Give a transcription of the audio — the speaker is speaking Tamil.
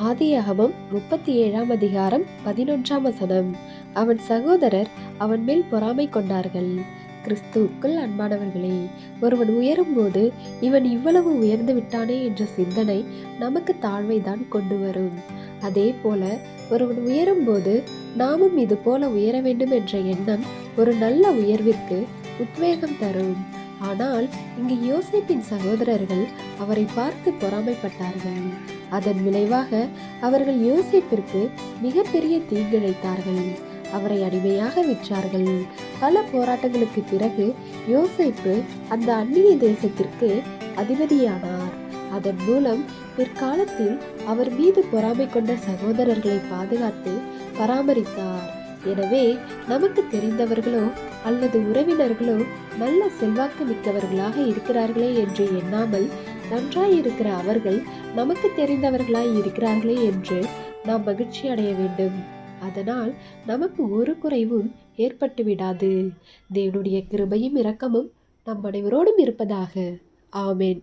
ஆதியாகமம் 37ஆம் அதிகாரம் 11ஆம் வசனம். அவன் சகோதரர் அவன் மேல் பொறாமை கொண்டார்கள். கிறிஸ்துவுக்குள் அன்பானவர்களே, ஒருவன் உயரும்போது இவன் இவ்வளவு உயர்ந்து விட்டானே என்ற சிந்தனை நமக்கு தாழ்வை தான் கொண்டு வரும். அதே போல ஒருவன் உயரும்போது நாமும் இது போல உயர வேண்டும் என்ற எண்ணம் ஒரு நல்ல உயர்விற்கு உத்வேகம் தரும். ஆனால் இங்கு யோசேப்பின் சகோதரர்கள் அவரை பார்த்து பொறாமைப்பட்டார்கள். அதன் விளைவாக அவர்கள் யோசேப்பிற்கு மிகப்பெரிய தீங்கிழைத்தார்கள். அவரை அடிமையாக விற்றார்கள். பல போராட்டங்களுக்கு பிறகு யோசேப்பு அந்த அந்நிய தேசத்திற்கு அதிபதியானார். அதன் மூலம் பிற்காலத்தில் அவர் மீது பொறாமை கொண்ட சகோதரர்களை பாதுகாத்து பராமரித்தார். எனவே நமக்கு தெரிந்தவர்களோ அல்லது உறவினர்களோ நல்ல செல்வாக்கு மிக்கவர்களாக இருக்கிறார்களே என்று எண்ணாமல், நன்றாயிருக்கிற அவர்கள் நமக்கு தெரிந்தவர்களாய் இருக்கிறார்களே என்று நாம் மகிழ்ச்சி அடைய வேண்டும். அதனால் நமக்கு ஒரு குறைவும் ஏற்பட்டு விடாது. தேவனுடைய கிருபையும் இரக்கமும் நம் அனைவரோடும் இருப்பதாக. ஆமென்.